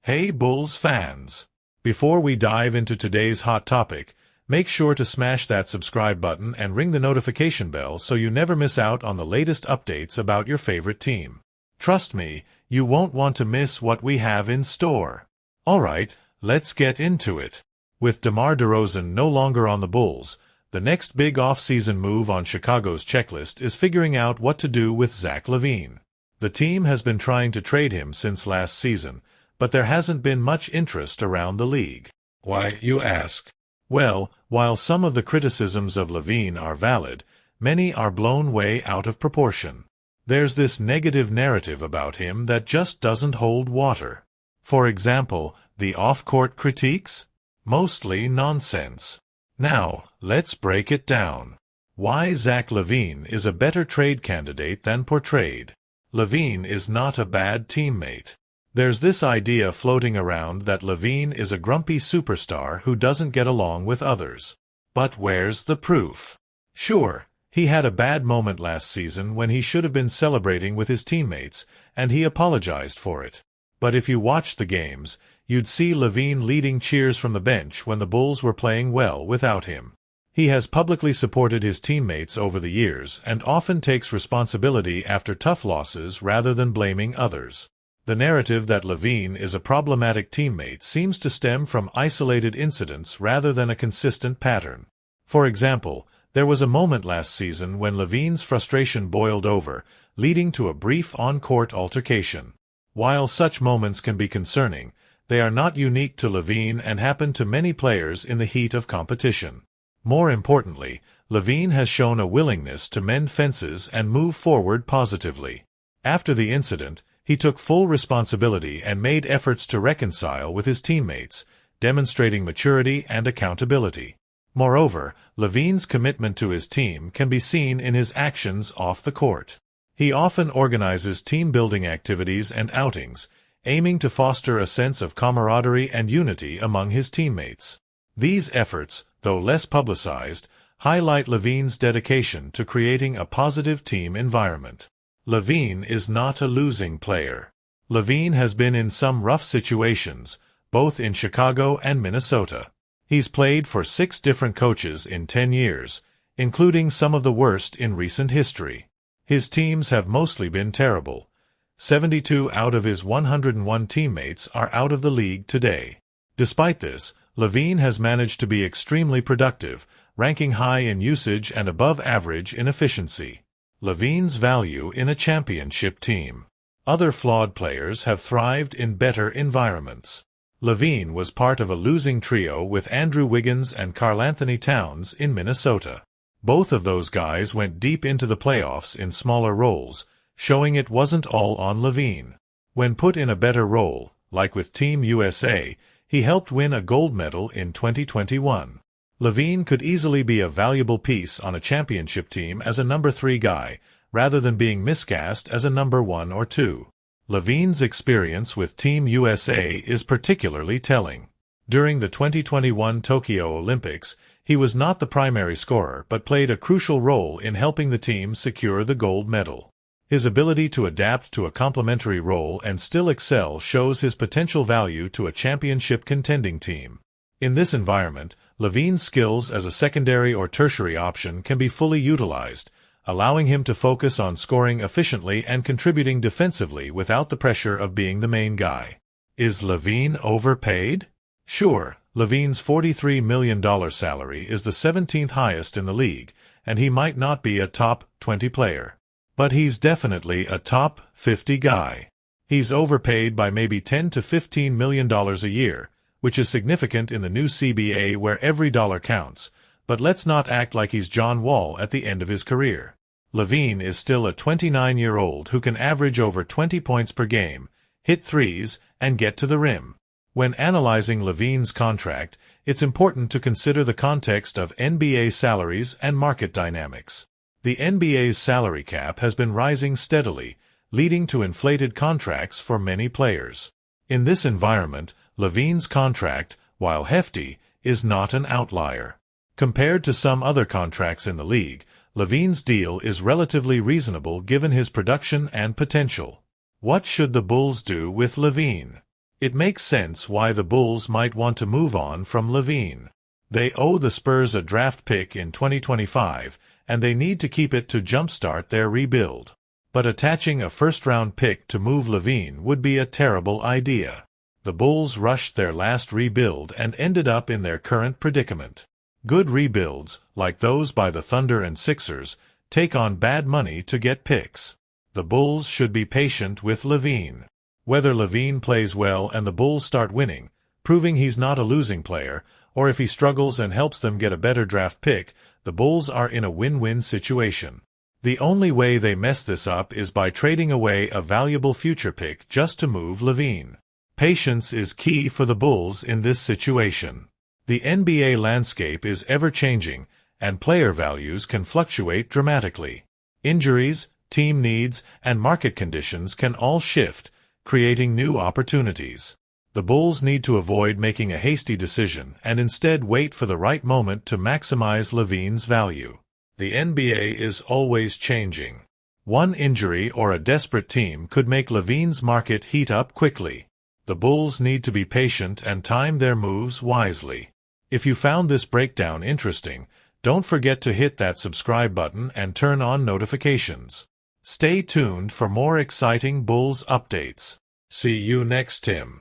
Hey Bulls fans! Before we dive into today's hot topic, make sure to smash that subscribe button and ring the notification bell so you never miss out on the latest updates about your favorite team. Trust me, you won't want to miss what we have in store. Alright, let's get into it. With DeMar DeRozan no longer on the Bulls, the next big off-season move on Chicago's checklist is figuring out what to do with Zach LaVine. The team has been trying to trade him since last season, but there hasn't been much interest around the league. Why, you ask? Well, while some of the criticisms of LaVine are valid, many are blown way out of proportion. There's this negative narrative about him that just doesn't hold water. For example, the off-court critiques? Mostly nonsense. Now, let's break it down. Why Zach LaVine is a better trade candidate than portrayed. LaVine is not a bad teammate. There's this idea floating around that LaVine is a grumpy superstar who doesn't get along with others. But where's the proof? Sure, he had a bad moment last season when he should have been celebrating with his teammates, and he apologized for it. But if you watched the games, you'd see LaVine leading cheers from the bench when the Bulls were playing well without him. He has publicly supported his teammates over the years and often takes responsibility after tough losses rather than blaming others. The narrative that LaVine is a problematic teammate seems to stem from isolated incidents rather than a consistent pattern. For example, there was a moment last season when LaVine's frustration boiled over, leading to a brief on-court altercation. While such moments can be concerning, they are not unique to LaVine and happen to many players in the heat of competition. More importantly, LaVine has shown a willingness to mend fences and move forward positively. After the incident, he took full responsibility and made efforts to reconcile with his teammates, demonstrating maturity and accountability. Moreover, LaVine's commitment to his team can be seen in his actions off the court. He often organizes team-building activities and outings, aiming to foster a sense of camaraderie and unity among his teammates. These efforts, though less publicized, highlight LaVine's dedication to creating a positive team environment. LaVine is not a losing player. LaVine has been in some rough situations, both in Chicago and Minnesota. He's played for 6 different coaches in 10 years, including some of the worst in recent history. His teams have mostly been terrible. 72 out of his 101 teammates are out of the league today. Despite this, LaVine has managed to be extremely productive, ranking high in usage and above average in efficiency. LaVine's value in a championship team. Other flawed players have thrived in better environments. LaVine was part of a losing trio with Andrew Wiggins and Karl-Anthony Towns in Minnesota. Both of those guys went deep into the playoffs in smaller roles, showing it wasn't all on LaVine. When put in a better role, like with Team USA, he helped win a gold medal in 2021. LaVine could easily be a valuable piece on a championship team as a number 3 guy, rather than being miscast as a number 1 or 2. LaVine's experience with Team USA is particularly telling. During the 2021 Tokyo Olympics, he was not the primary scorer but played a crucial role in helping the team secure the gold medal. His ability to adapt to a complementary role and still excel shows his potential value to a championship contending team. In this environment, LaVine's skills as a secondary or tertiary option can be fully utilized, allowing him to focus on scoring efficiently and contributing defensively without the pressure of being the main guy. Is LaVine overpaid? Sure, LaVine's $43 million salary is the 17th highest in the league, and he might not be a top 20 player. But he's definitely a top 50 guy. He's overpaid by maybe $10 to $15 million a year, which is significant in the new CBA where every dollar counts, but let's not act like he's John Wall at the end of his career. LaVine is still a 29-year-old who can average over 20 points per game, hit threes, and get to the rim. When analyzing LaVine's contract, it's important to consider the context of NBA salaries and market dynamics. The NBA's salary cap has been rising steadily, leading to inflated contracts for many players. In this environment, LaVine's contract, while hefty, is not an outlier. Compared to some other contracts in the league, LaVine's deal is relatively reasonable given his production and potential. What should the Bulls do with LaVine? It makes sense why the Bulls might want to move on from LaVine. They owe the Spurs a draft pick in 2025, and they need to keep it to jumpstart their rebuild. But attaching a first-round pick to move LaVine would be a terrible idea. The Bulls rushed their last rebuild and ended up in their current predicament. Good rebuilds, like those by the Thunder and Sixers, take on bad money to get picks. The Bulls should be patient with LaVine. Whether LaVine plays well and the Bulls start winning, proving he's not a losing player, or if he struggles and helps them get a better draft pick, the Bulls are in a win-win situation. The only way they mess this up is by trading away a valuable future pick just to move LaVine. Patience is key for the Bulls in this situation. The NBA landscape is ever-changing, and player values can fluctuate dramatically. Injuries, team needs, and market conditions can all shift, creating new opportunities. The Bulls need to avoid making a hasty decision and instead wait for the right moment to maximize LaVine's value. The NBA is always changing. One injury or a desperate team could make LaVine's market heat up quickly. The Bulls need to be patient and time their moves wisely. If you found this breakdown interesting, don't forget to hit that subscribe button and turn on notifications. Stay tuned for more exciting Bulls updates. See you next time.